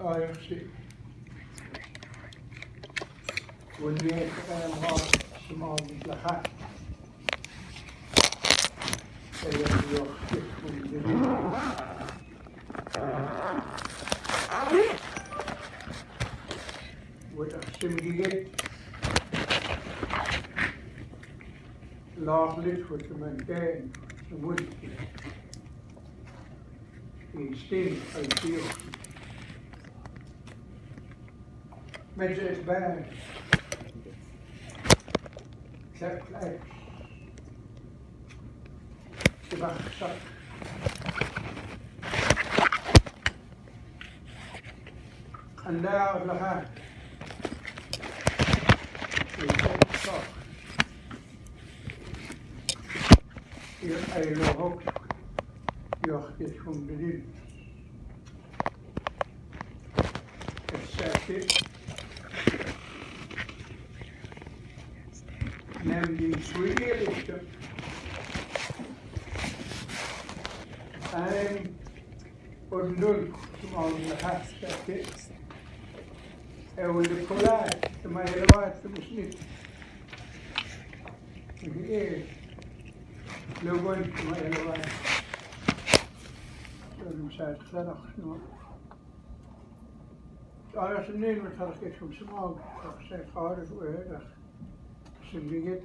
يخشي واللي يتقام سماع لها وتقسم جيت لاغلت وتمنتين سمولت في ستين الفيو مجلس بان شكلك تبخشك خلاق لها يتبخشك يبقى يلوهك يخدشهم دليل الساكت نملي شوية لكتب أنا أردل سمع الله ساكت أو الكولات ثم يلوات مسنيت إيه لو قلت ما يلوات المساعد خلق شنو أنا سنين متحركتهم سمعوا شيء خارج وهذا سميت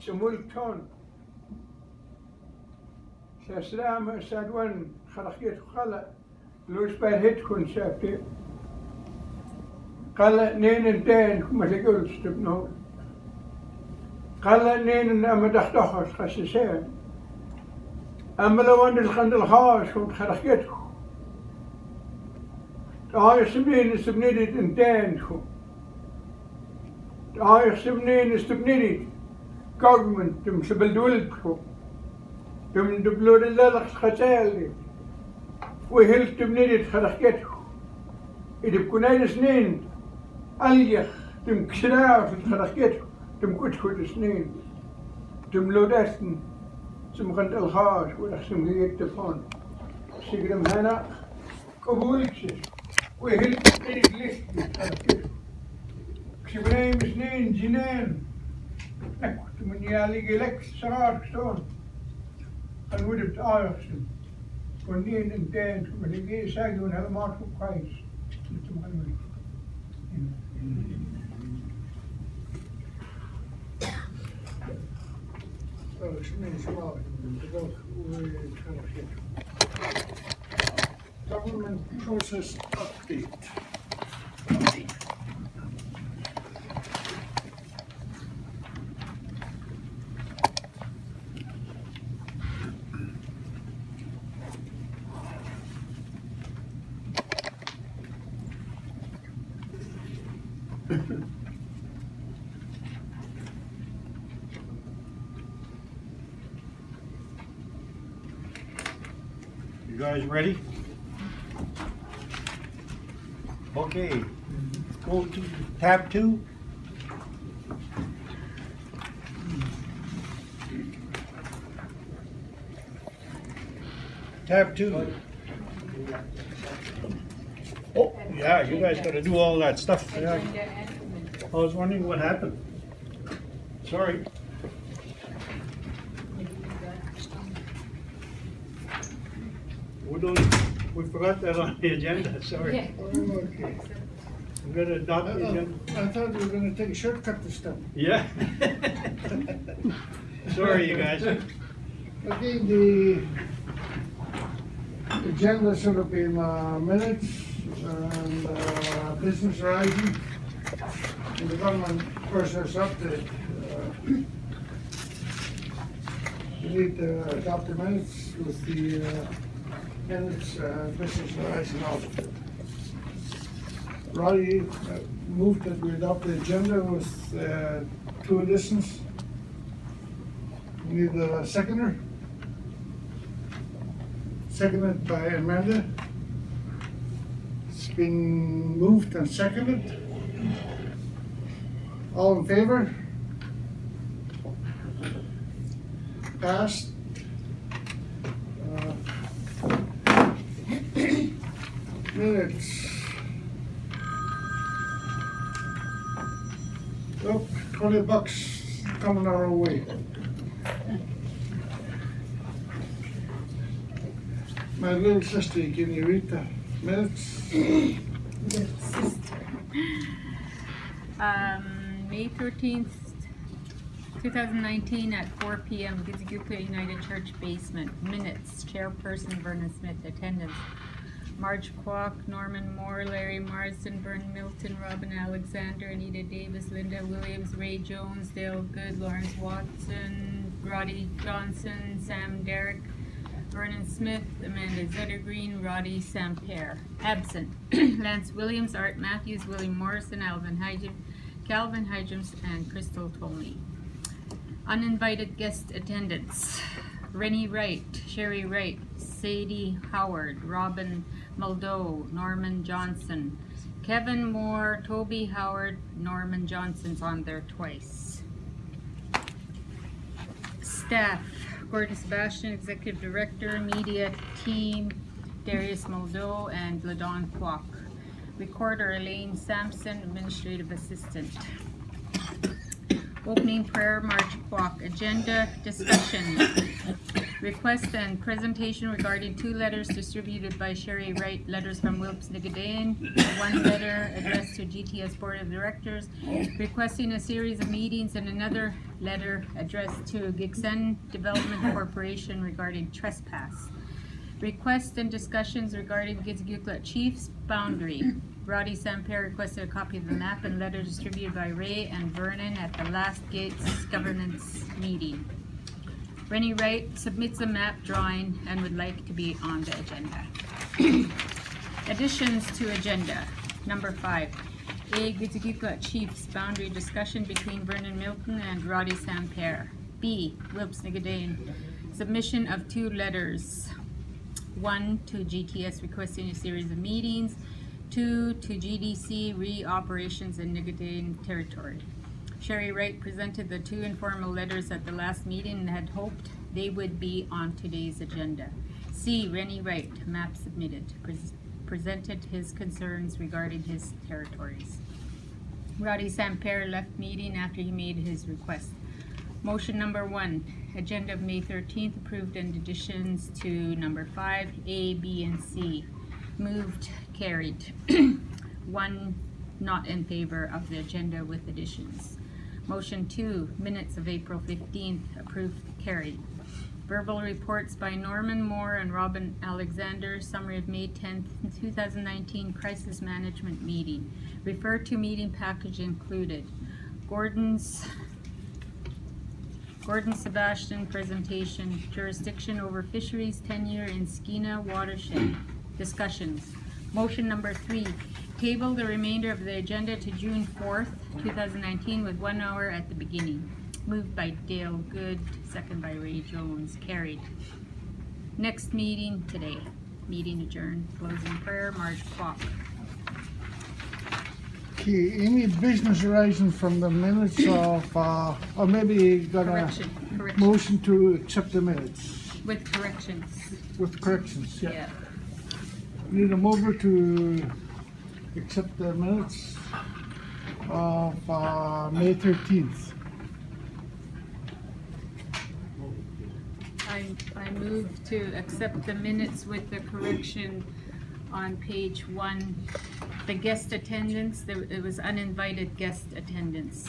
سمول كون سلام سادوان خلقيت خلا لوش بهتكون شافتي قال نين انتين ما تقولش تبنو قال نين اما تحتخش خسسين اما لو ان الخند الخاش وخلقيتكم هاي سبنيت انتين هاي سبنيت government تم سبلدولتكم تم دبلور اللالخ خسالي وهل تبنيت خلقيتكم إذا بكونين سنين أليخ تم كسراء في خلقيتكم تم كتكو سنين تم لوداسن تم خند الخاش والأخسم هي التفون سيقرم هنا قبولكسس وهل تبنيت لست خلقيتكم كسبناي سنين جنان نكت من يالي لك سرار كسون الودب تآيخسن ونين انتين ولقي ساقون هالماركو كويس Government process update. You guys ready? Okay, go to tab 2. Tab 2. Oh, yeah, you guys got to do all that stuff. Yeah. I was wondering what happened. Sorry. We forgot that on the agenda, sorry. Okay. We're going to adopt the agenda. I thought we were going to take a shortcut this time. Yeah. Sorry, you guys. Okay, the agenda should have been minutes and business horizon and the government process update. We need to adopt the minutes with the minutes business horizon audit. Roddy moved that we adopt the agenda with 2 additions. We need a seconder. Seconded by Amanda. It's been moved and seconded. All in favor? Passed. Minutes. Oh, $20 coming our way. My little sister, can you read the minutes? May 13th, 2019 at 4 p.m. Gitxsan United Church basement. Minutes. Chairperson Vernon Smith. Attendance: Marge Kwok, Norman Moore, Larry Marsden, Vernon Milton, Robin Alexander, Anita Davis, Linda Williams, Ray Jones, Dale Good, Lawrence Watson, Roddy Johnson, Sam Derrick, Vernon Smith, Amanda Zettergreen, Roddy Samper. Absent: Lance Williams, Art Matthews, William Morrison, Calvin Hygems, and Crystal Tolney. Uninvited guest attendance: Rennie Wright, Sherry Wright, Sadie Howard, Robin Muldoe, Norman Johnson, Kevin Moore, Toby Howard. Norman Johnson's on there twice. Staff: Gordon Sebastian, Executive Director, Media Team, Darius Muldoe and Ladon Kwok. Recorder: Elaine Sampson, Administrative Assistant. Opening prayer: Marge Kwok. Agenda discussion: request and presentation regarding 2 letters distributed by Sherry Wright, letters from Wilps Nigadean, 1 letter addressed to GTS Board of Directors, requesting a series of meetings, and another letter addressed to Gitxsan Development Corporation regarding trespass. Requests and discussions regarding Gitxsan Chief's boundary. Roddy Samper requested a copy of the map and letter distributed by Ray and Vernon at the last Gates governance meeting. Rennie Wright submits a map drawing and would like to be on the agenda. Additions to agenda. Number 5. A. Gitxsan Chief's boundary discussion between Vernon Milton and Roddy Samper. B. Wilps Nigadean. Submission of 2 letters. 1 to GTS requesting a series of meetings. 2 to GDC re-operations in Nigadean territory. Sherry Wright presented the 2 informal letters at the last meeting and had hoped they would be on today's agenda. C. Rennie Wright, map submitted, presented his concerns regarding his territories. Roddy Samper left meeting after he made his request. Motion number 1, agenda of May 13th, approved, and additions to number 5, A, B, and C. Moved, carried. 1 not in favor of the agenda with additions. Motion 2, minutes of April 15th, approved, carried. Verbal reports by Norman Moore and Robin Alexander, summary of May 10th, 2019 crisis management meeting. Refer to meeting package included. Gordon Sebastian presentation, jurisdiction over fisheries tenure in Skeena watershed. Discussions. Motion number 3, table the remainder of the agenda to June 4th, 2019 with 1 hour at the beginning. Moved by Dale Good, second by Ray Jones. Carried. Next meeting today. Meeting adjourned. Closing prayer, Marge Kwok. Okay, any business arising from the minutes of, or maybe got Correction. a motion to accept the minutes With corrections. with corrections? Yeah. Need a mover to accept the minutes of May 13th. I move to accept the minutes with the correction on page 1. The guest attendance, it was uninvited guest attendance.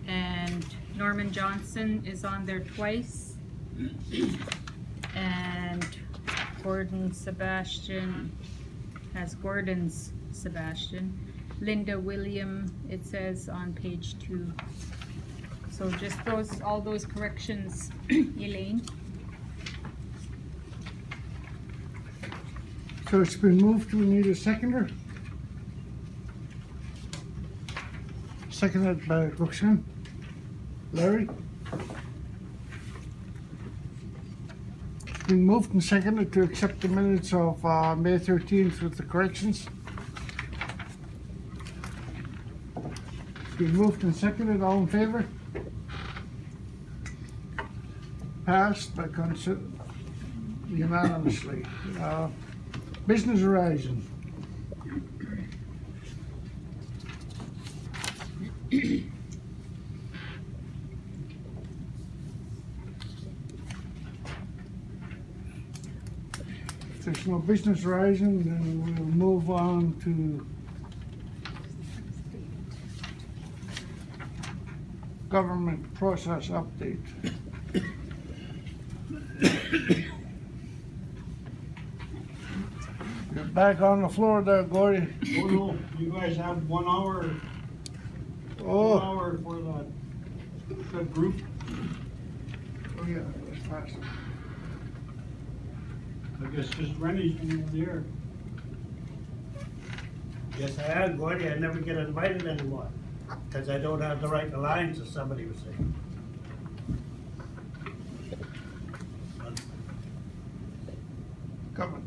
And Norman Johnson is on there twice. And Gordon Sebastian has Gordon's Sebastian. Linda William, it says on page 2. So just all those corrections, Elaine. So it's been moved. We need a seconder. Seconded by Roxanne. Larry. It's been moved and seconded to accept the minutes of May 13th with the corrections. It's been moved and seconded. All in favor? Passed by consent unanimously. Business arising. If there's no business rising, then we'll move on to government process update. You're back on the floor there, Gordy. Oh no, you guys have 1 hour, 1 Oh, hour for the group. oh yeah, that's fast. I guess just Rennie's been here. Yes, I am, Gordy. I never get invited anymore because I don't have the right alliance, as somebody was saying. Coming.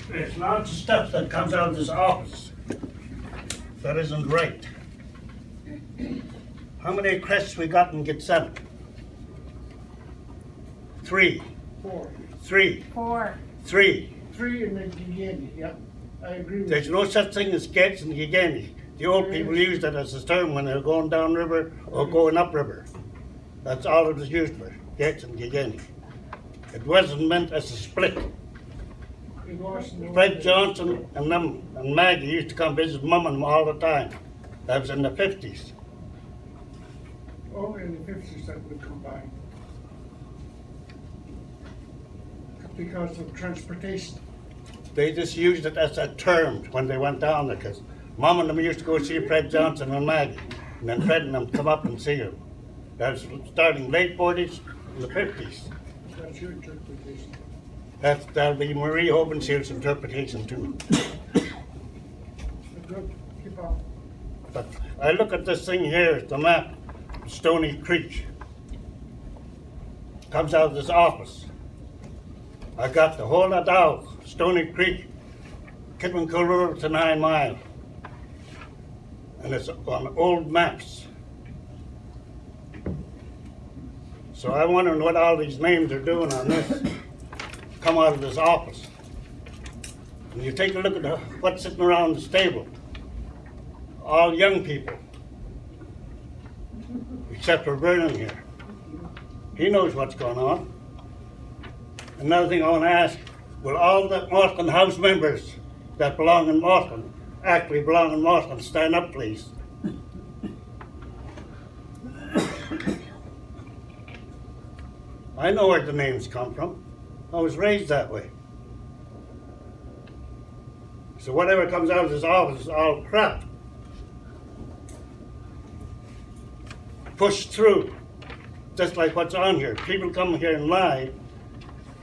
There's lots of stuff that comes out of this office that isn't right. How many crests we got in Gitxsan? 3. 4. 3. 4. 3. 3 and then Gyeets, yep. I agree with There's you. no such thing as Gyeets and Gyeets. The old people used it as a term when they were going down river or going up river. That's all it was used for, Gyeets and Gyeets. It wasn't meant as a split. It wasn't- Fred Johnson and them and Maggie used to come visit Mum and them all the time. That was in the 50s. Only in the 50s that would combine. Because of transportation. They just used it as a term when they went down there, because Mum and them used to go see Fred Johnson and Maggie, and then Fred and them come up and see him. That was starting late 40s and the 50s. That's your interpretation. That'll be Marie Hobenshield's interpretation too. Good, keep on. But I look at this thing here, the map, Stony Creek. Comes out of this office. I got the whole of Dow, Stony Creek, Kidman River to 9 Mile. And it's on old maps. So I'm wondering what all these names are doing on this. Come out of this office. And you take a look at what's sitting around the stable. All young people. Except for Vernon here. He knows what's going on. Another thing I want to ask, will all the Morton House members that belong in Morton, actually belong in Morton, stand up please? I know where the names come from. I was raised that way. So whatever comes out of this office is all crap. Pushed through, just like what's on here. People come here and lie,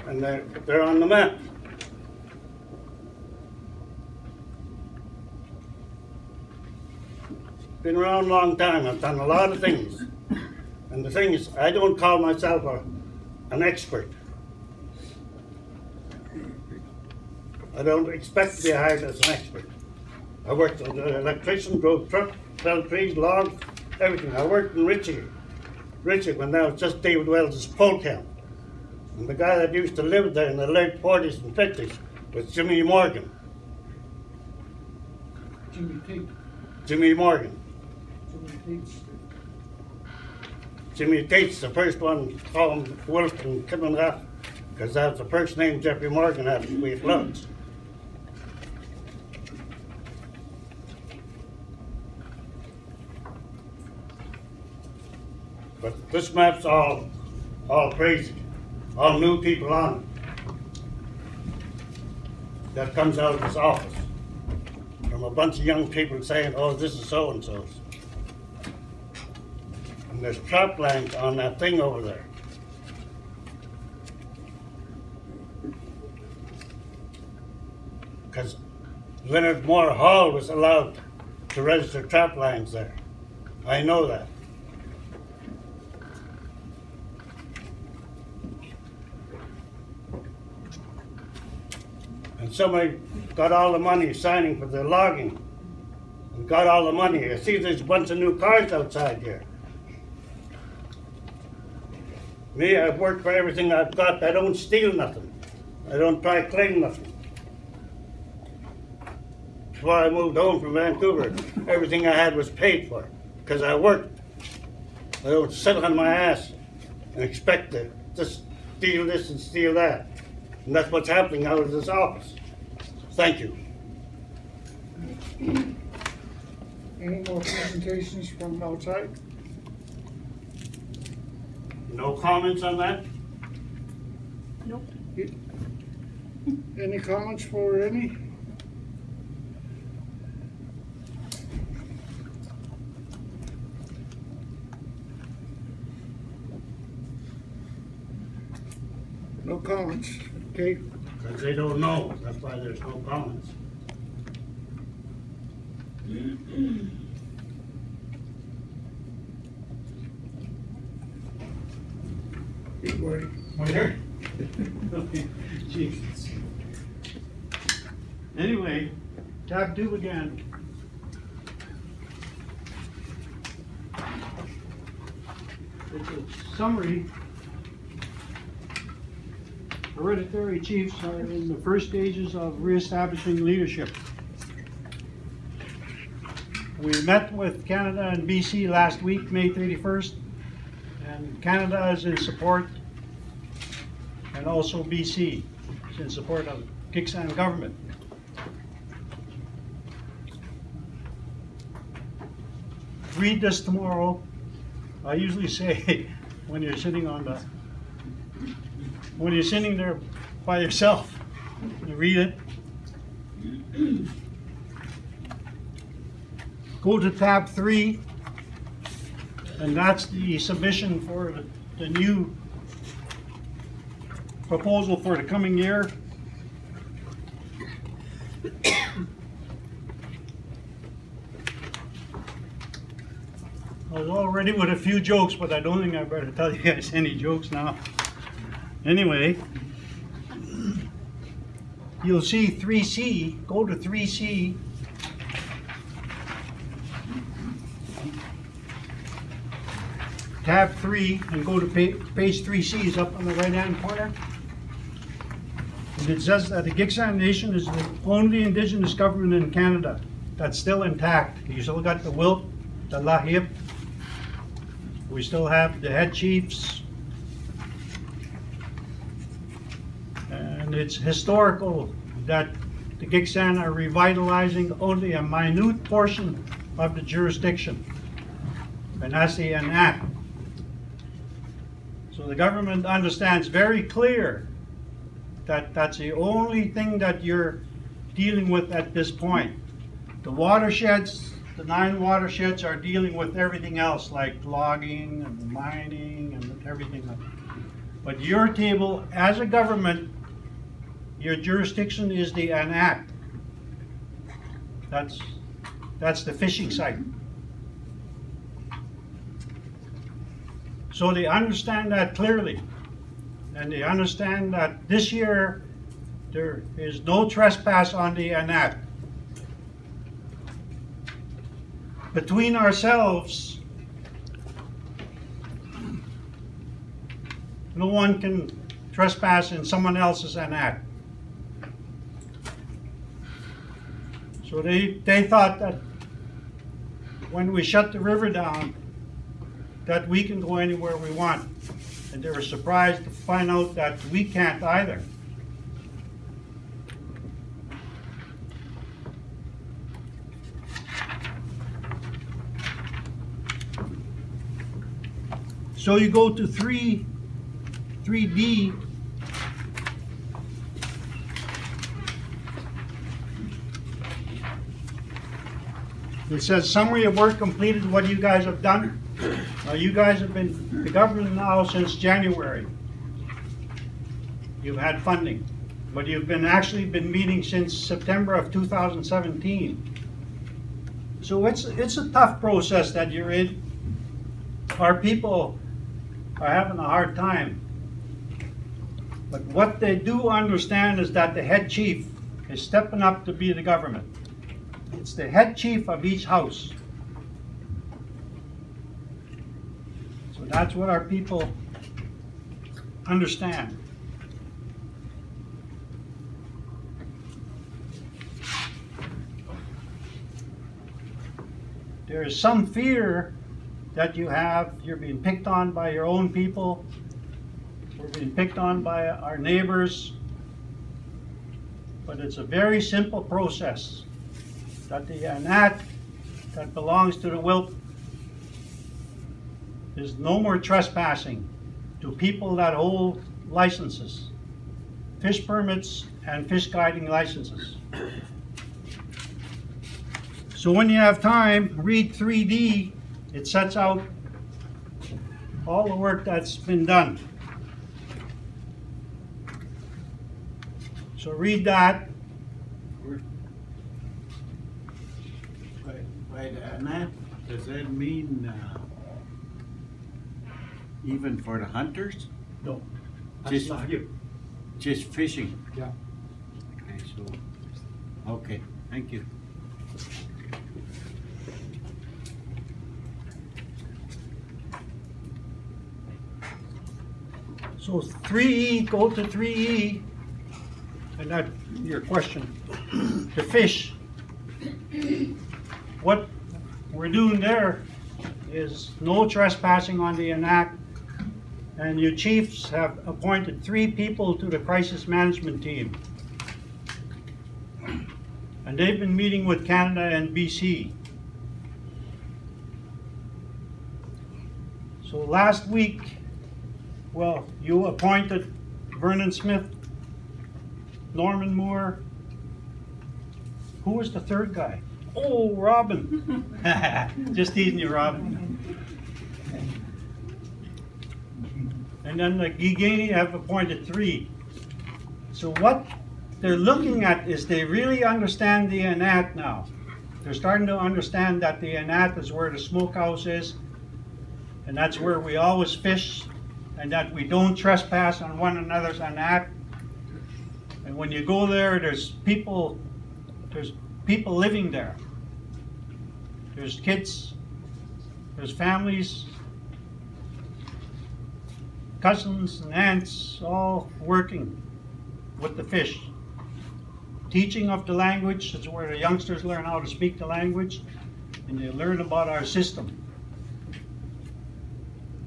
and they're on the map. Been around a long time. I've done a lot of things. And the thing is, I don't call myself an expert. I don't expect to be hired as an expert. I worked as an electrician, drove truck, felled trees, logs, everything. I worked in Ritchie when that was just David Wells' pole camp. And the guy that used to live there in the late 40s and 50s was Jimmy Morgan. Jimmy Tate. Jimmy Morgan. Jimmy Tate's. Jimmy Tate's the first one to call him Wolf and Kidman, because that's the first name Jeffrey Morgan had to be floods. But this map's all crazy. All new people on it. That comes out of this office. From a bunch of young people saying, oh, this is so-and-so's. And there's trap lines on that thing over there. Because Leonard Moore Hall was allowed to register trap lines there. I know that. And somebody got all the money signing for the logging and got all the money. I see there's a bunch of new cars outside here. Me, I've worked for everything I've got. I don't steal nothing. I don't try to claim nothing. why I moved home from Vancouver. Everything I had was paid for, because I worked. I don't sit on my ass and expect to just steal this and steal that. And that's what's happening out of this office. Thank you. Any more presentations from outside? No comments on that? Any comments for any? No comments, okay? Because they don't know. That's why there's no comments. Keep going. Where? Jesus. Anyway, tab 2 again. It's a summary. Hereditary chiefs are in the first stages of reestablishing leadership. We met with Canada and BC last week, May 31st, and Canada is in support, and also BC is in support of Gitxsan government. Read this tomorrow. I usually say when you're sitting there by yourself, you read it. Go to tab 3, and that's the submission for the new proposal for the coming year. I was already with a few jokes, but I don't think I better tell you guys any jokes now. Anyway, you'll see 3C, go to 3C. Tab 3 and go to page 3C is up on the right hand corner. And it says that the Gitxsan Nation is the only Indigenous government in Canada that's still intact. You still got the Wilp, the Lahip. We still have the head chiefs. And it's historical that the Gitxsan are revitalizing only a minute portion of the jurisdiction. And that's the enact. So the government understands very clear that that's the only thing that you're dealing with at this point. The watersheds, the 9 watersheds are dealing with everything else like logging and mining and everything else. But your table, as a government, your jurisdiction is the enact. That's the fishing site. So they understand that clearly, and they understand that this year there is no trespass on the enact. Between ourselves, no one can trespass in someone else's enact. So they thought that when we shut the river down, that we can go anywhere we want. And they were surprised to find out that we can't either. So you go to 3D. It says summary of work completed, what you guys have done. You guys have been the government now since January. You've had funding, but you've actually been meeting since September of 2017. So it's a tough process that you're in. Our people are having a hard time. But what they do understand is that the head chief is stepping up to be the government. It's the head chief of each house. So that's what our people understand. there is some fear that you're being picked on by your own people, we're being picked on by our neighbors, but it's a very simple process that the anat that belongs to the Wilp is no more trespassing to people that hold licenses, fish permits and fish guiding licenses. So when you have time, read 3D. It sets out all the work that's been done. So read that. By the anat, does that mean even for the hunters? No. Just, That's not you. just fishing? Yeah. Okay, so, okay, thank you. So 3E, go to 3E, and that, your question, to fish. What we're doing there is no trespassing on the anat, and your chiefs have appointed 3 people to the crisis management team. And they've been meeting with Canada and BC. So last week, well, you appointed Vernon Smith, Norman Moore. Who was the third guy? Oh, Robin. Just teasing you, Robin. And then the Gyeets have appointed 3. So what they're looking at is they really understand the anat now. They're starting to understand that the anat is where the smokehouse is, and that's where we always fish, and that we don't trespass on one another's anat. And when you go there, there's people living there. There's kids, there's families, cousins and aunts, all working with the fish. Teaching of the language, that's where the youngsters learn how to speak the language, and they learn about our system.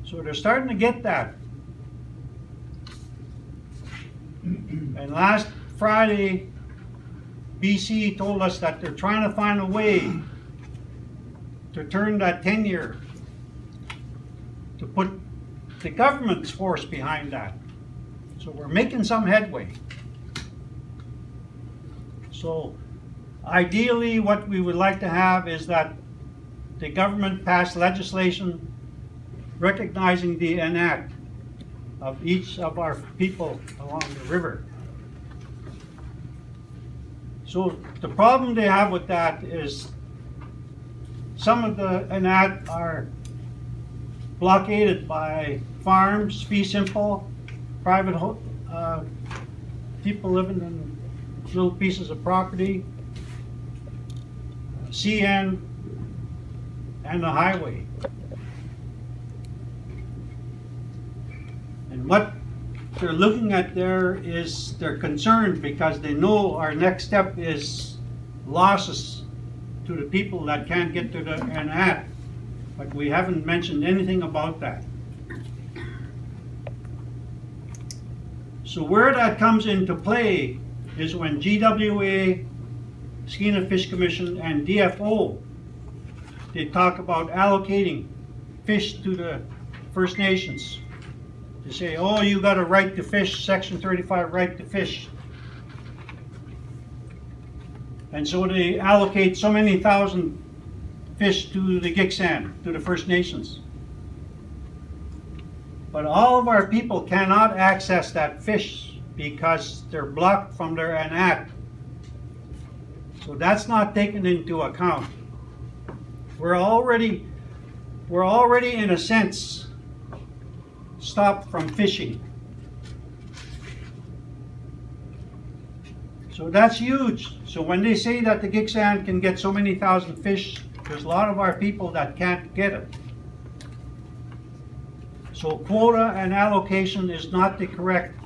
So they're starting to get that. And last Friday, BC told us that they're trying to find a way to turn that tenure, to put the government's force behind that. So we're making some headway. So ideally what we would like to have is that the government pass legislation recognizing the anat of each of our people along the river. So the problem they have with that is some of the anat are blockaded by farms, fee simple, private people living in little pieces of property, CN, and the highway. And what they're looking at there is they're concerned because they know our next step is losses to the people that can't get to the anat, but we haven't mentioned anything about that. So where that comes into play is when GWA, Skeena Fish Commission, and DFO, they talk about allocating fish to the First Nations. They say, oh, you got a right to fish, Section 35 right to fish. And so they allocate so many thousand fish to the Gitxsan, to the First Nations. But all of our people cannot access that fish because they're blocked from their anat. So that's not taken into account. We're already in a sense stopped from fishing. So that's huge. So when they say that the Gitxsan can get so many thousand fish, there's a lot of our people that can't get it. So quota and allocation is not the correct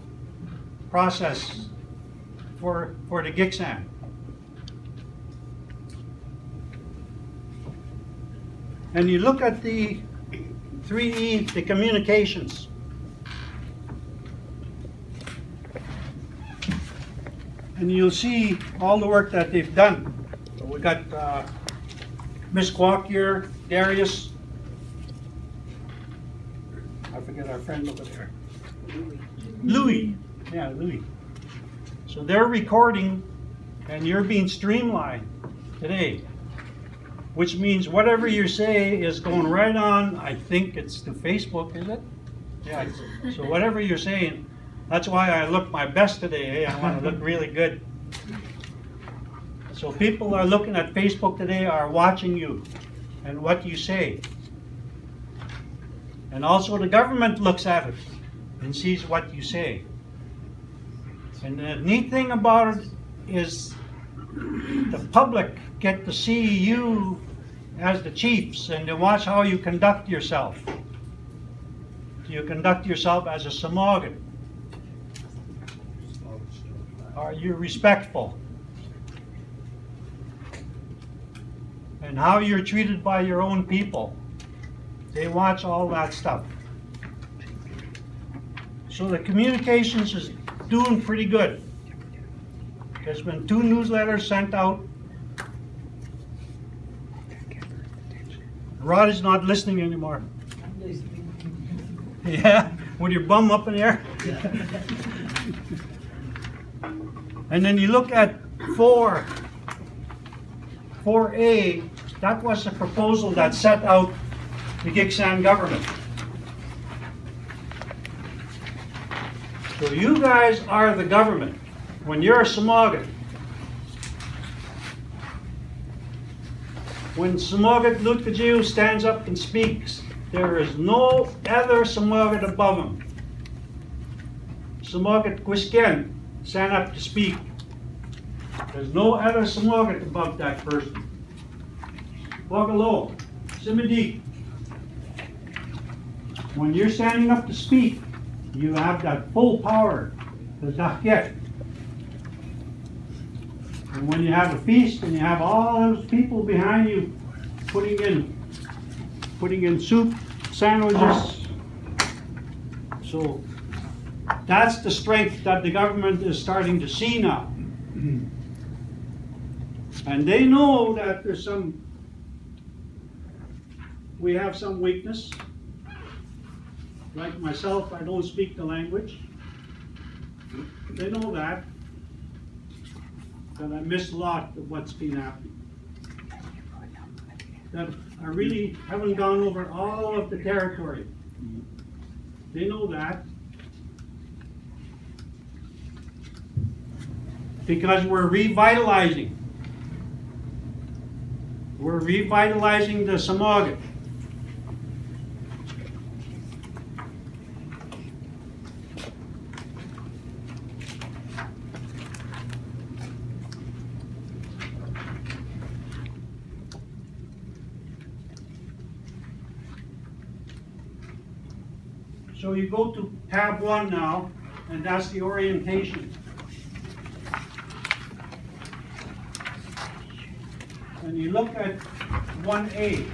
process for the Gitxsan. and you look at the 3E, the communications. And you'll see all the work that they've done. So we got Miss Kwok here, Darius. I forget our friend over there. Louis. Yeah, Louis. So they're recording and you're being streamlined today, which means whatever you say is going right on, I think it's to Facebook, is it? Yeah, so whatever you're saying, that's why I look my best today. I want to look really good. So people are looking at Facebook today, are watching you and what you say. And also the government looks at it and sees what you say. And the neat thing about it is the public get to see you as the chiefs and they watch how you conduct yourself. You conduct yourself as a Samogan. Are you respectful? And how you're treated by your own people. They watch all that stuff. So the communications is doing pretty good. There's been 2 newsletters sent out. Rod is not listening anymore. Yeah, with your bum up in the air. And then you look at 4A, that was the proposal that set out the Gitxsan government. So you guys are the government. When you're a Samogan, when Samogan Lutkajiu stands up and speaks, there is no other Samogan above him. Samogan Quisken stand up to speak. There's no other Samogan above that person. Wagalo, Simidi. When you're standing up to speak, you have that full power, the dakyet. And when you have a feast and you have all those people behind you putting in soup, sandwiches, so that's the strength that the government is starting to see now. And they know that we have some weakness. Like myself, I don't speak the language. They know that I miss a lot of what's been happening. That I really haven't gone over all of the territory. They know that. Because we're revitalizing. We're revitalizing the Samogan. So you go to tab 1 now, and that's the orientation. And you look at 1A.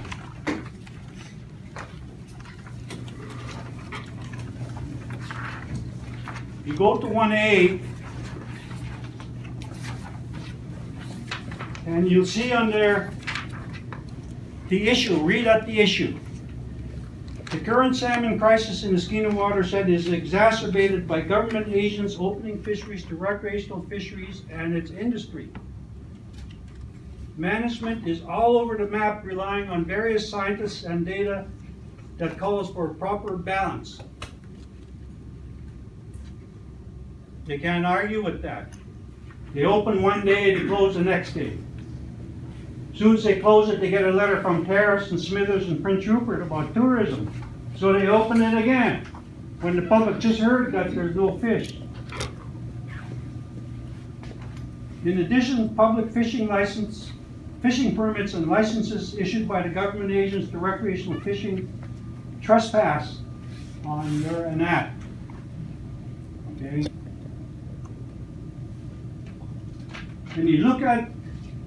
You go to 1A, and you'll see on there the issue. Read out the issue. The current salmon crisis in the Skeena watershed is exacerbated by government agents opening fisheries to recreational fisheries and its industry. Management is all over the map, relying on various scientists and data that calls for proper balance. They can't argue with that. They open one day, they close the next day. As soon as they close it, they get a letter from Terrace and Smithers and Prince Rupert about tourism. So they open it again, when the public just heard that there's no fish. In addition, public fishing permits and licenses issued by the government agents to recreational fishing trespass on your anat. Okay. And you look at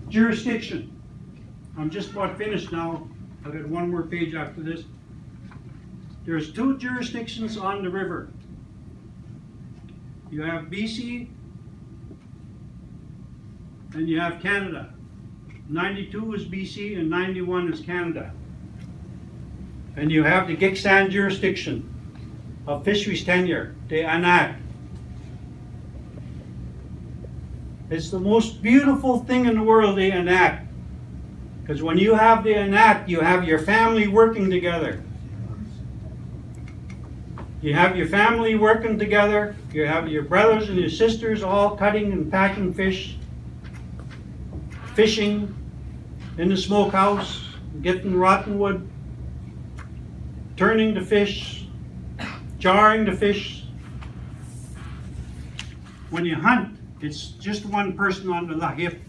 jurisdiction. I'm just about finished now. I've got one more page after this. There's 2 jurisdictions on the river. You have BC and you have Canada. 92 is BC and 91 is Canada. And you have the Gitxsan jurisdiction of fisheries tenure, the Anak. It's the most beautiful thing in the world, the Anak. Because when you have the Anak, you have your family working together. You have your family working together. You have your brothers and your sisters all cutting and packing fish, fishing in the smokehouse, getting rotten wood, turning the fish, jarring the fish. When you hunt, it's just one person on the hip.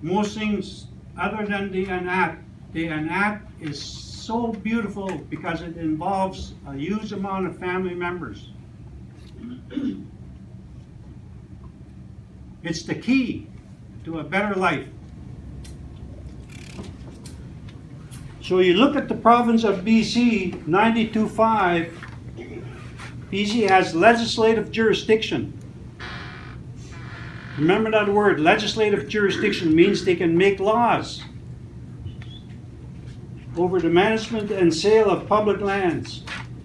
Most things other than the Anak is so beautiful because it involves a huge amount of family members. It's the key to a better life. So you look at the province of BC, 92.5, BC has legislative jurisdiction. Remember that word, legislative jurisdiction means they can make laws over the management and sale of public lands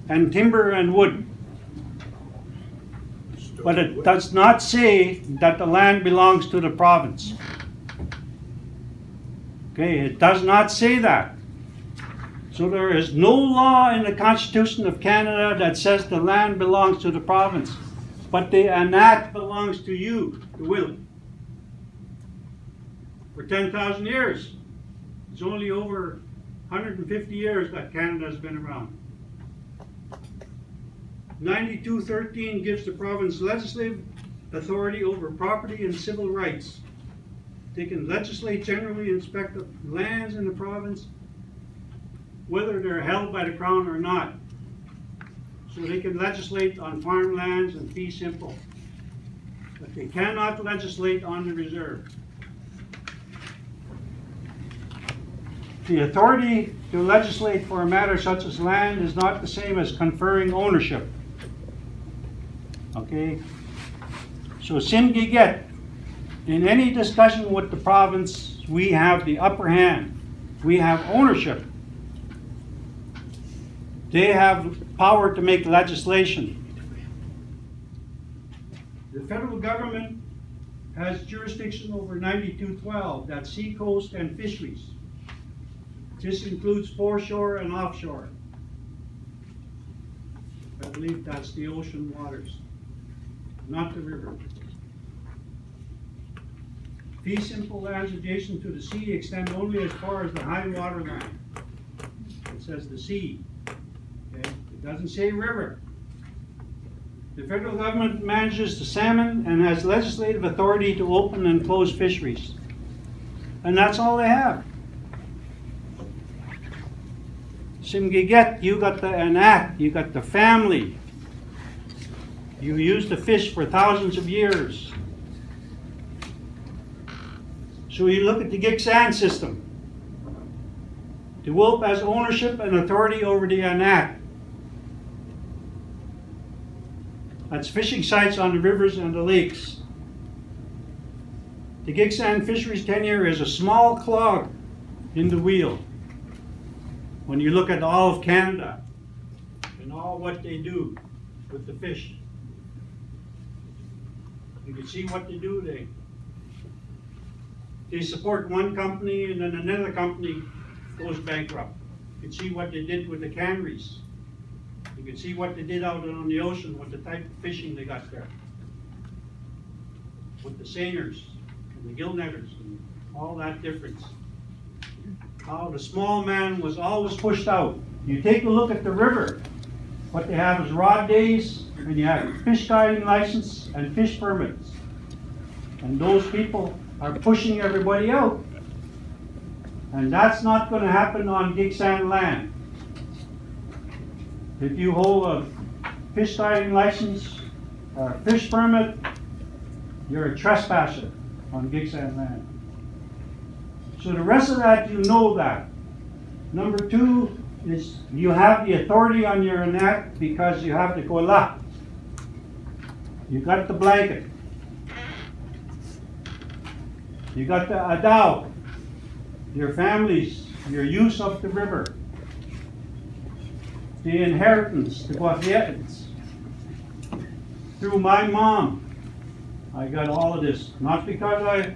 and timber and wood. But it does not say that the land belongs to the province. Okay, it does not say that. So there is no law in the Constitution of Canada that says the land belongs to the province. But the Anak belongs to you, the will. For 10,000 years. It's only over 150 years that Canada has been around. 92.13 gives the province legislative authority over property and civil rights. They can legislate generally, inspect the lands in the province, whether they're held by the Crown or not. So they can legislate on farmlands and fee simple. But they cannot legislate on the reserve. The authority to legislate for a matter such as land is not the same as conferring ownership. Okay? So Simgiget, in any discussion with the province, we have the upper hand. We have ownership. They have power to make legislation. The federal government has jurisdiction over 92.12, that's sea coast and fisheries. This includes foreshore and offshore. I believe that's the ocean waters, not the river. Fee simple lands adjacent to the sea extend only as far as the high water line. It says the sea. Okay? It doesn't say river. The federal government manages the salmon and has legislative authority to open and close fisheries. And that's all they have. Simgiget, you got the Anak, you got the family. You used to fish for thousands of years. So you look at the Gitxsan system. The Wolf has ownership and authority over the Anak. That's fishing sites on the rivers and the lakes. The Gitxsan fisheries tenure is a small clog in the wheel. When you look at all of Canada and all what they do with the fish, you can see what they do. They support one company and then another company goes bankrupt. You can see what they did with the canneries. You can see what they did out on the ocean with the type of fishing they got there. With the seiners and the gill netters and all that difference. How the small man was always pushed out. You take a look at the river. What they have is rod days, and you have fish guiding license and fish permits. And those people are pushing everybody out. And that's not going to happen on Gitxsan land. If you hold a fish guiding license or a fish permit, you're a trespasser on Gitxsan land. So the rest of that, you know that. Number two is you have the authority on your enact because you have the kola. You got the blanket. You got the adaw, your families, your use of the river, the inheritance, the guafietans. Through my mom, I got all of this. Not because I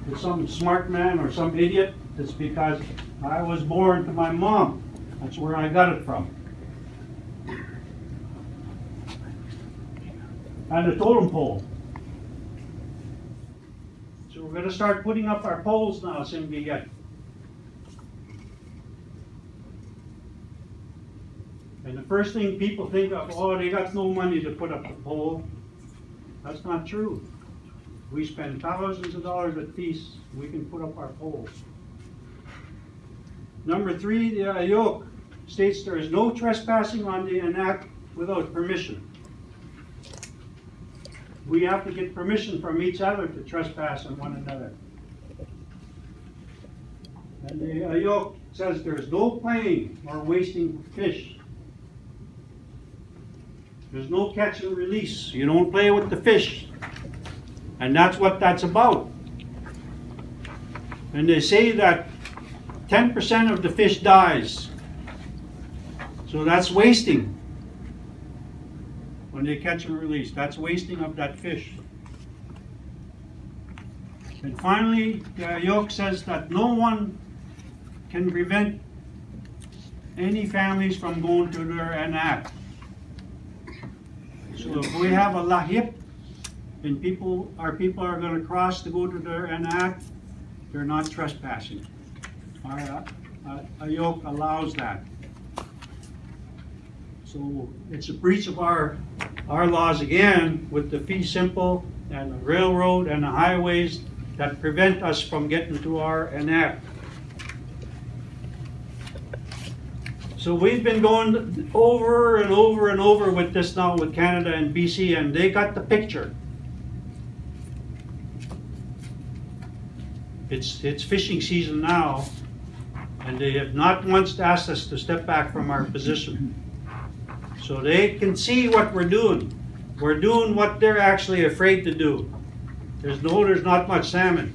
was some smart man or some idiot, it's because I was born to my mom. That's where I got it from. And the totem pole. So we're going to start putting up our poles now, Simgiyat. And the first thing people think of, oh, they got no money to put up the pole. That's not true. We spend thousands of dollars at feast, we can put up our poles. Number three, the ayok states there is no trespassing on the enact without permission. We have to get permission from each other to trespass on one another. And the ayok says there's no playing or wasting fish. There's no catch and release. You don't play with the fish. And that's what that's about. And they say that 10% of the fish dies. So that's wasting. When they catch and release, that's wasting of that fish. And finally, the ayok says that no one can prevent any families from going to their enact. So if we have a lahip, and our people are going to cross to go to their enact, they're not trespassing. Our ayok allows that. So it's a breach of our laws again with the fee simple and the railroad and the highways that prevent us from getting to our enact. So we've been going over and over and over with this now with Canada and BC, and they got the picture. It's fishing season now, and they have not once asked us to step back from our position. So they can see what we're doing. We're doing what they're actually afraid to do. There's not much salmon.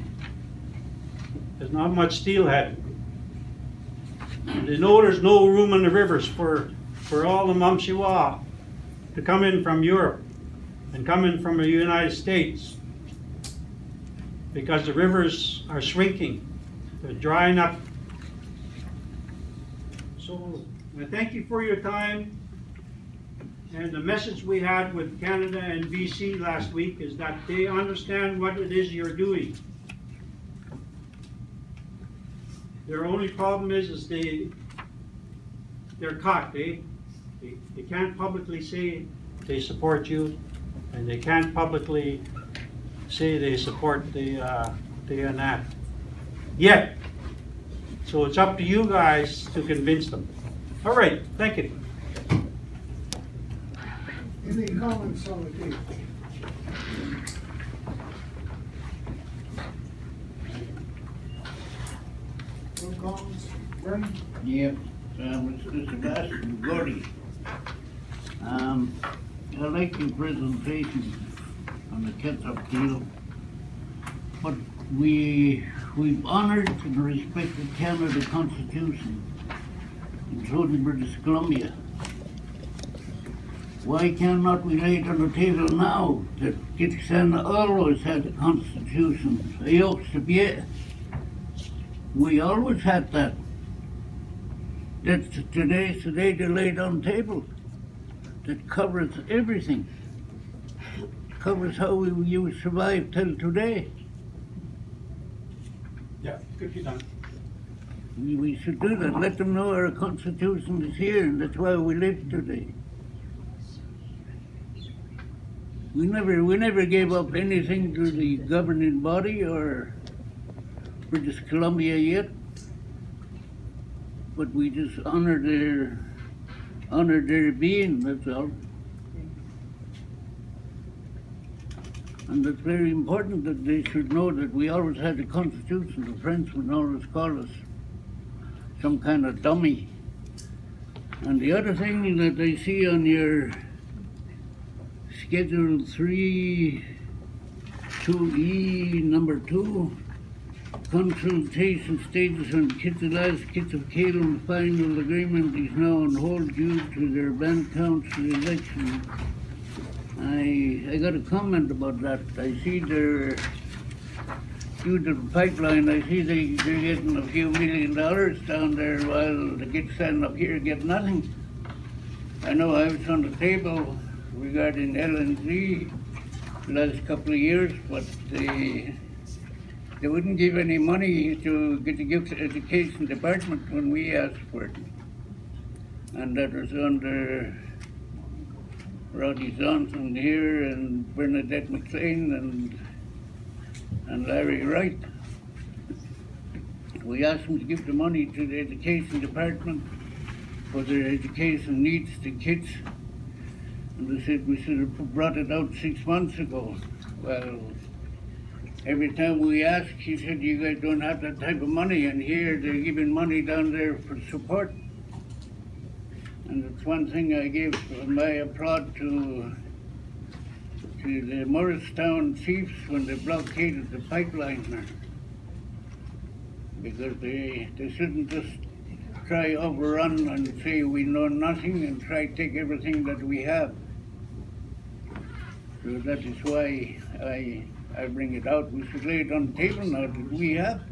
There's not much steelhead. And they know there's no room in the rivers for all the mamshiwa to come in from Europe and come in from the United States, because the rivers are shrinking. They're drying up. So I thank you for your time. And the message we had with Canada and BC last week is that they understand what it is you're doing. Their only problem is they're caught. They can't publicly say they support you, and they can't publicly say they support the enact yet. So it's up to you guys to convince them. All right, thank you. Any comments on the case? No comments? Brennan? Yeah, Mr. Sebastian Gordy. I like your presentation on the catch-up deal, but we've honored and respected Canada Constitution, including British Columbia. Why cannot we lay it on the table now that Gitxsan always had a constitution? We always had that. That's today's the day to lay it on the table. That covers everything. Covers how you survive till today. Yeah, could be done. We should do that. Let them know our constitution is here, and that's why we live today. We never gave up anything to the governing body or British Columbia yet, but we just honor their being. That's all. And it's very important that they should know that we always had a constitution. The French would always call us some kind of dummy. And the other thing that I see on your Schedule 3, 2E, number 2, consultation status on last Gitxsan final agreement is now on hold due to their band council election. I got a comment about that. I see they're due to the pipeline. I see they're getting a few $1 million down there while the Gitxsan up here get nothing. I know I was on the table regarding LNG the last couple of years, but they wouldn't give any money to get the education department when we asked for it. And that was under Roddy Johnson here and Bernadette McLean and Larry Wright. We asked them to give the money to the education department for their education needs to kids. And they said we should have brought it out 6 months ago. Well, every time we ask, he said, you guys don't have that type of money, and here they're giving money down there for support. And it's one thing I gave my applaud to the Morristown chiefs when they blockaded the pipeline there. Because they shouldn't just try overrun and say we know nothing and try to take everything that we have. So that is why I bring it out. We should lay it on the table now that we have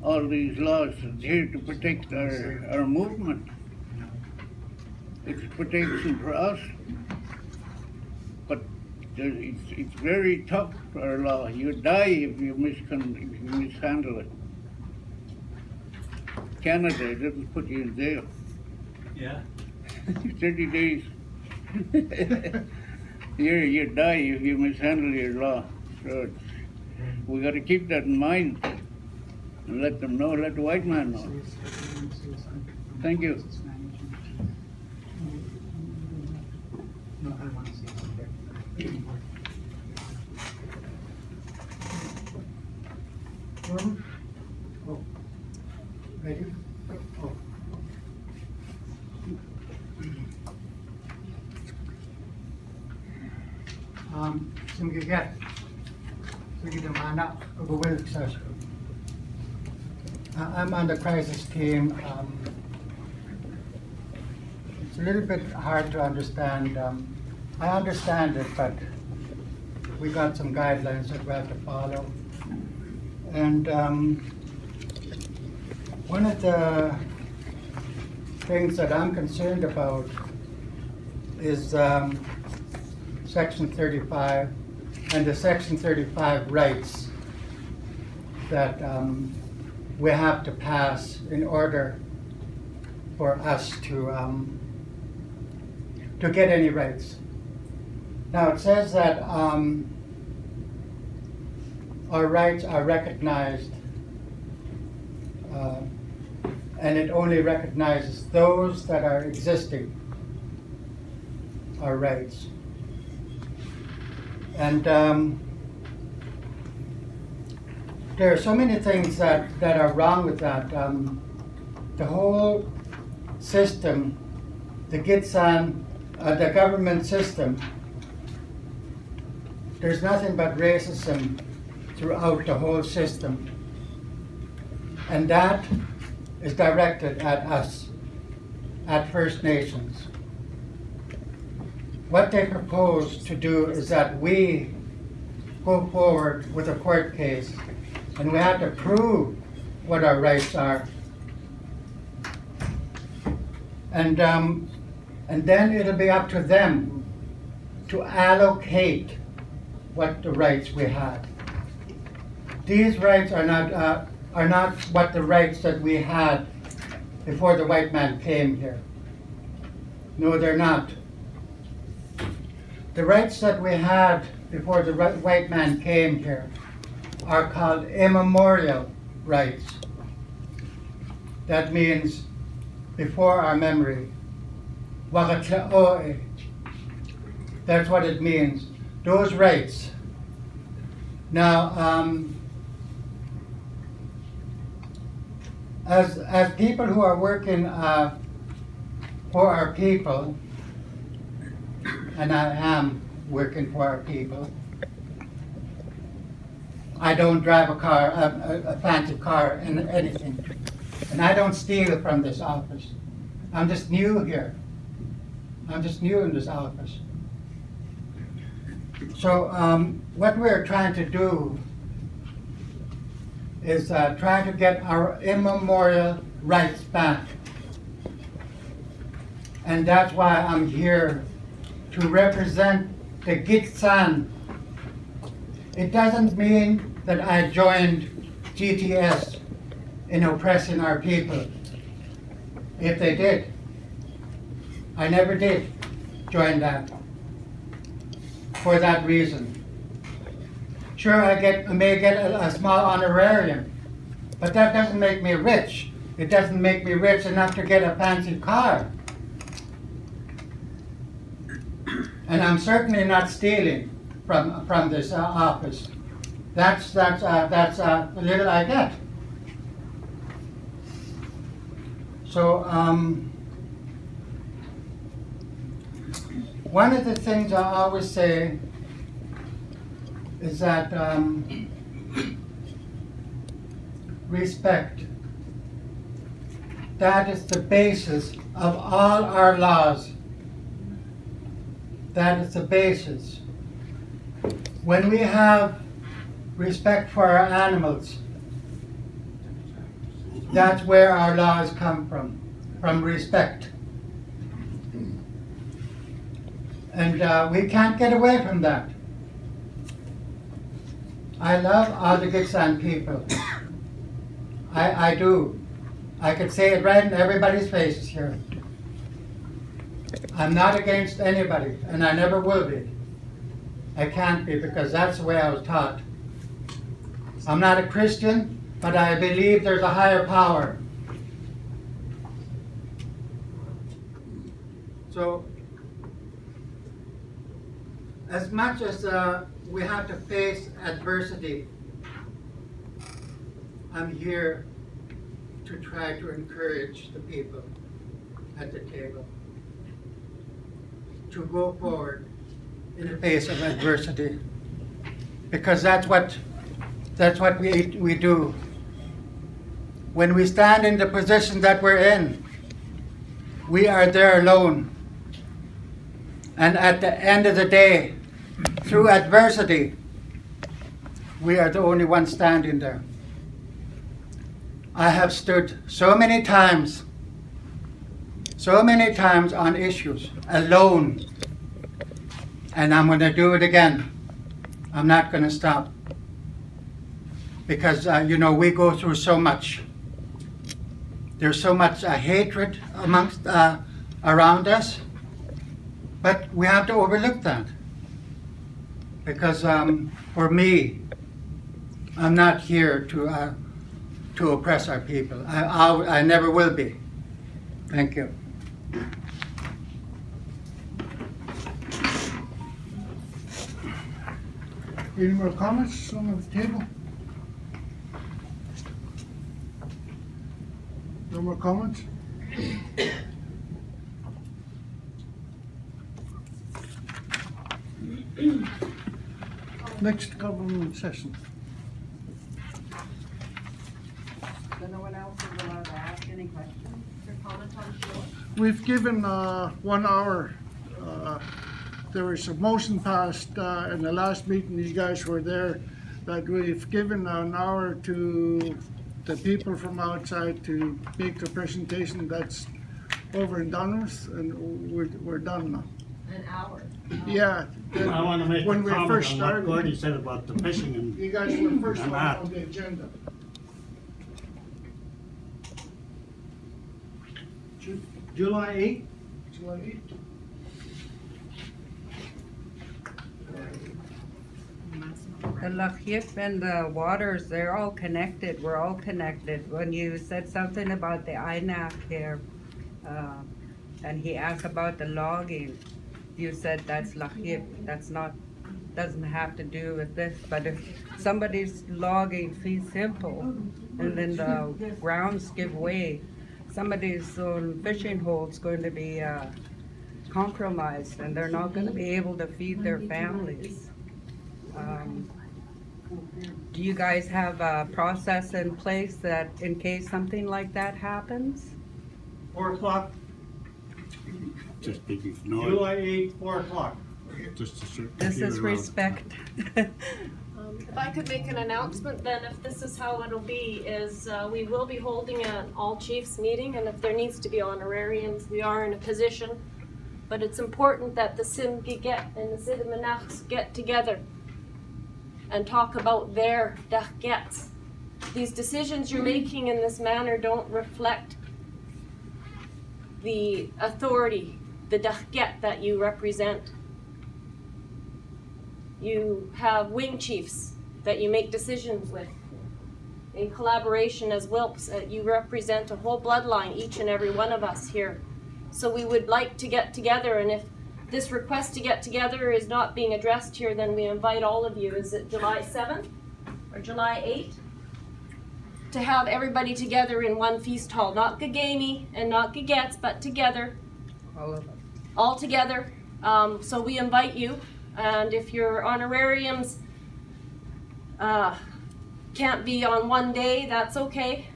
all these laws here to protect our movement. It's protection for us, but it's very tough, our law. You die if you mishandle it. Canada doesn't put you in jail. Yeah. 30 days. Here you die if you mishandle your law. So we got to keep that in mind and let them know, let the white man know. Thank you. Ready? Oh. Simgigat. Sige mana Google search. I'm on the crisis team. It's a little bit hard to understand. I understand it, but we got some guidelines that we have to follow. And one of the things that I'm concerned about is Section 35 and the Section 35 rights that we have to pass in order for us to get any rights. Now it says that our rights are recognized and it only recognizes those that are existing, our rights. And there are so many things that are wrong with that. The whole system, the Gitxsan, the government system, there's nothing but racism throughout the whole system. And that is directed at us, at First Nations. What they propose to do is that we go forward with a court case and we have to prove what our rights are. And then it'll be up to them to allocate what the rights we had. These rights are not what the rights that we had before the white man came here. No, they're not. The rights that we had before the white man came here are called immemorial rights. That means before our memory. Wakatlaoe. That's what it means. Those rights Now, as people who are working for our people, and I am working for our people, I don't drive a car, a fancy car, and anything, and I don't steal from this office. I'm just new here. I'm just new in this office. So what we're trying to do is try to get our immemorial rights back. And that's why I'm here to represent the Gitxsan. It doesn't mean that I joined GTS in oppressing our people. If they did, I never did join that for that reason. Sure, I may get a small honorarium, but that doesn't make me rich. It doesn't make me rich enough to get a fancy car. And I'm certainly not stealing from this office. That's the little I get. So one of the things I always say is that respect, that is the basis of all our laws. That is the basis. When we have respect for our animals, that's where our laws come from respect. And we can't get away from that. I love all the Gitxsan people. I do. I could say it right in everybody's faces here. I'm not against anybody, and I never will be. I can't be, because that's the way I was taught. I'm not a Christian, but I believe there's a higher power. So, as much as we have to face adversity, I'm here to try to encourage the people at the table to go forward in the face of adversity, because that's what we do. When we stand in the position that we're in, we are there alone. And at the end of the day, through adversity, we are the only ones standing there. I have stood so many times on issues, alone. And I'm going to do it again. I'm not going to stop. Because, we go through so much. There's so much hatred amongst, around us. But we have to overlook that. Because for me, I'm not here to oppress our people. I never will be. Thank you. Any more comments on the table? No more comments? Next government session. So no one else is allowed to ask any questions or comment on the show? We've given 1 hour. There was a motion passed in the last meeting, you guys were there, that we've given an hour to the people from outside to make the presentation. That's over and done with, and we're done now. An hour? Yeah. I want to make When a we comment first on what started, Gordy said about the fishing and you guys were first I'm one out. on the agenda. July 8th? July 8th. The Lachip and the waters, they're all connected. We're all connected. When you said something about the INAC here, and he asked about the logging, you said that's Lachip. That's not doesn't have to do with this, but if somebody's logging fee simple and then the grounds give way, somebody's own fishing hole's going to be compromised and they're not going to be able to feed their families. Do you guys have a process in place that in case something like that happens? 4 o'clock, Just making noise. July 8th, 4 o'clock. Just to keep This it is around. respect. If I could make an announcement, then if this is how it'll be, is we will be holding an all chiefs meeting, and if there needs to be honorariums, we are in a position. But it's important that the Sim Gitxsan and the Sidamanachs get together and talk about their Gitxsan. These decisions you're making in this manner don't reflect the authority, the Gitxsan that you represent. You have wing chiefs that you make decisions with. In collaboration as Wilps, you represent a whole bloodline, each and every one of us here. So we would like to get together, and if this request to get together is not being addressed here, then we invite all of you. Is it July 7th or July 8th? To have everybody together in one feast hall, not Gagami and not Gyeets, but together. All of us. All together. So we invite you, and if your honorariums can't be on one day, that's okay.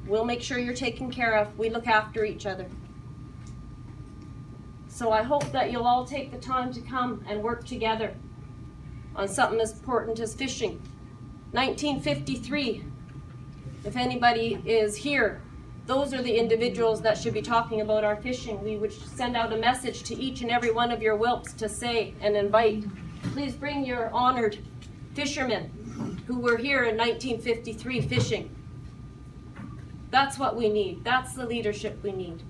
We'll make sure you're taken care of. We look after each other. So I hope that you'll all take the time to come and work together on something as important as fishing. 1953, if anybody is here, those are the individuals that should be talking about our fishing. We would send out a message to each and every one of your Wilps to say and invite, please bring your honored fishermen who were here in 1953 fishing. That's what we need. That's the leadership we need.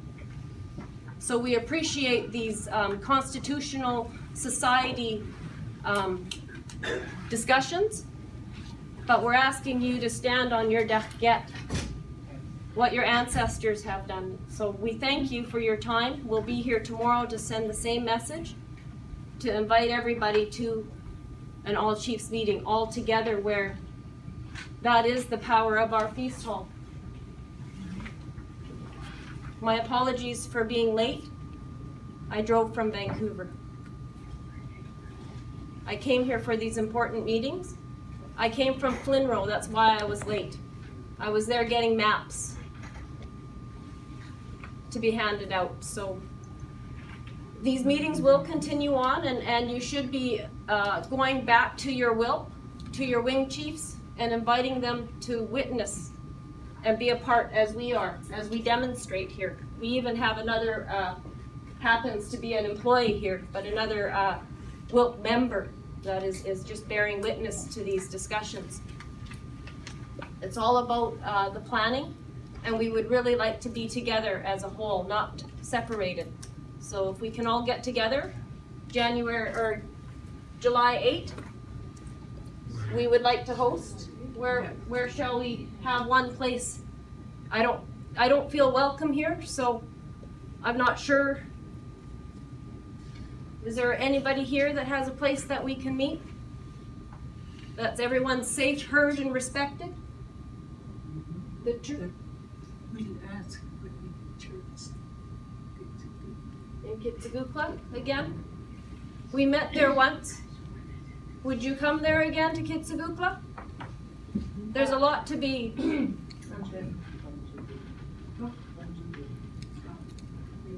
So we appreciate these constitutional society discussions, but we're asking you to stand on your Gitxsan, what your ancestors have done. So we thank you for your time. We'll be here tomorrow to send the same message, to invite everybody to an all chiefs meeting all together, where that is the power of our feast hall. My apologies for being late. I drove from Vancouver. I came here for these important meetings. I came from Flinrow, that's why I was late. I was there getting maps to be handed out. So these meetings will continue on, and you should be going back to your WILP, to your wing chiefs, and inviting them to witness and be a part as we are, as we demonstrate here. We even have another, happens to be an employee here, but another WILP member that is just bearing witness to these discussions. It's all about the planning, and we would really like to be together as a whole, not separated. So if we can all get together, January or July 8th, we would like to host. Where shall we have one place? I don't feel welcome here, so I'm not sure. Is there anybody here that has a place that we can meet? That's everyone's safe, heard, and respected? The truth. We'll ask when we church. In Kitsagukla again? We met there once. Would you come there again to Kitsagukla? There's a lot to be.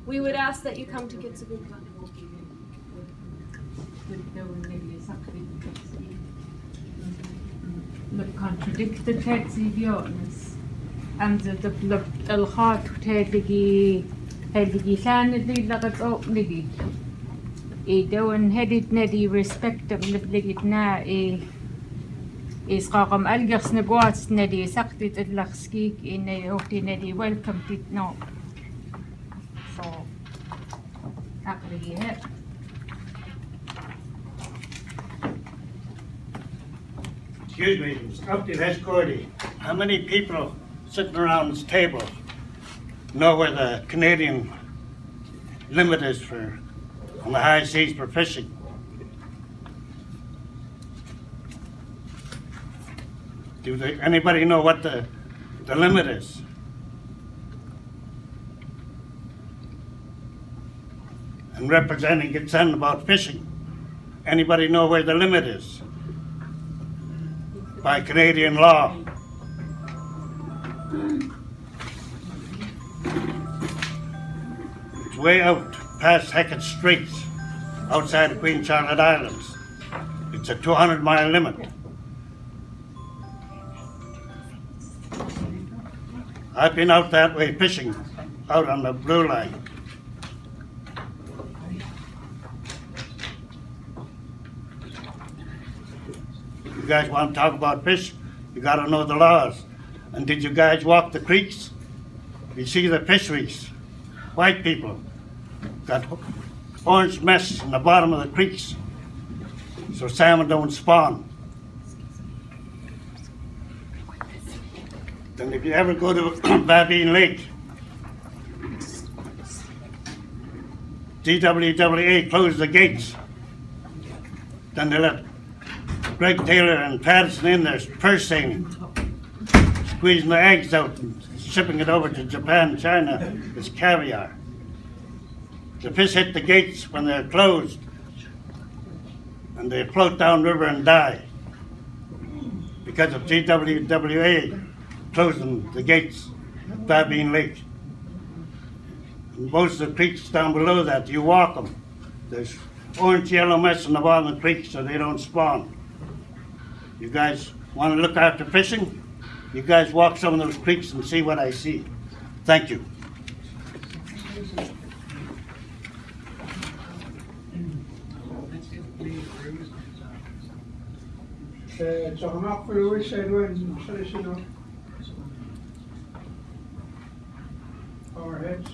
We would ask that you come to Gitxsan. Contradicted Texiviones. And the Elhart Tedigi Hedigilani Lagat Oaknigi. A doan headed neddy respect of Libligit na is Rakam Algers Neguats neddy Saktit at Lakskik in a Okti neddy welcome it no. So, actually, Excuse me, up to this Cordy. How many people sitting around this table know where the Canadian limit is for on the high seas for fishing? Anybody know what the limit is? And representing Gitxsan about fishing, anybody know where the limit is? By Canadian law. It's way out past Hecate Straits, outside of Queen Charlotte Islands. It's a 200-mile limit. I've been out that way fishing, out on the blue line. You guys want to talk about fish? You got to know the laws. And did you guys walk the creeks? You see the fisheries. White people got orange mess in the bottom of the creeks, so salmon don't spawn. Then if you ever go to Babine Lake, DWWA closed the gates. Then they let Greg Taylor and Patterson in there purse seining, squeezing the eggs out and shipping it over to Japan, China as caviar. The fish hit the gates when they're closed, and they float downriver and die because of DWWA closing the gates of Babine Lake. And most of the creeks down below that, you walk them. There's orange yellow mess in the bottom of the creek so they don't spawn. You guys want to look after fishing? You guys walk some of those creeks and see what I see. Thank you. Our heads.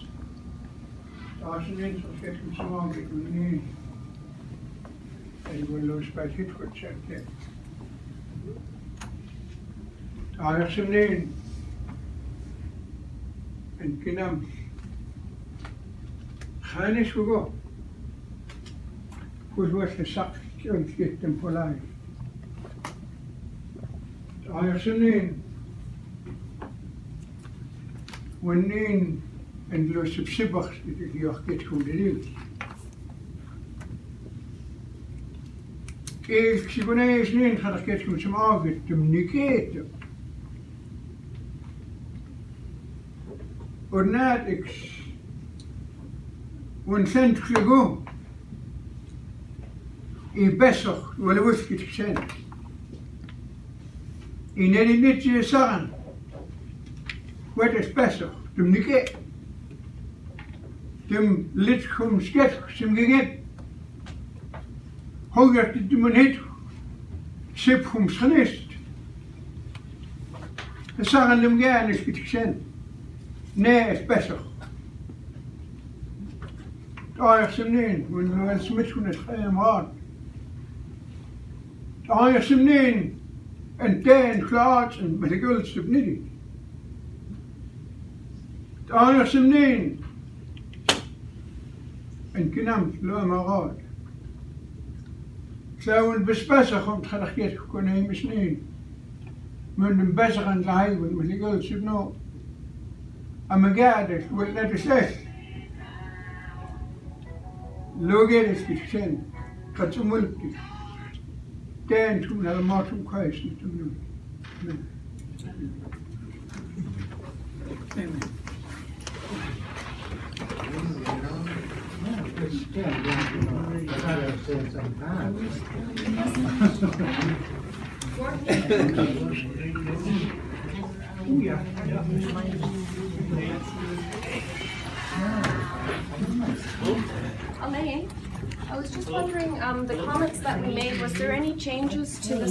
Arsenal, så skal vi så mange ud i vil lade spille hit for et Jeg er simpelthen en kinam. Khane skulle gå. Kus det sagt, og gik dem på leje. Jeg er simpelthen ونين ان لو سبسبخ يحكيتكم دليل كيف شبنا سنين خلقتكم سمعوا تمنيكيت ورناتكس ونسنت خلقوه يبسخ ولا وسكت كسان إنني نتي سغن Wat is besser? Dem niet dem lid kom sket sem gegeven. Hoger dit men het sip kom schnest. Het sagen dem gerne is Gitxsan. Nee, is besser. Daar sem nee, wenn wir smit kun het gaan maar. Daar sem nee. En ten klaar en met de gulst op niet. أنا سنين إن كنمت لو مرات ساون بسبسة خمت خلقيت كون هي مسنين من بسخ عند الهايون مثل قلت سبنو أما قاعدة ولا تساس لو قادت كتشان قد تملكتي تان تكون هذا ما تكون كويس نتمنى Elaine, I was just wondering, the comments that we made, was there any changes to the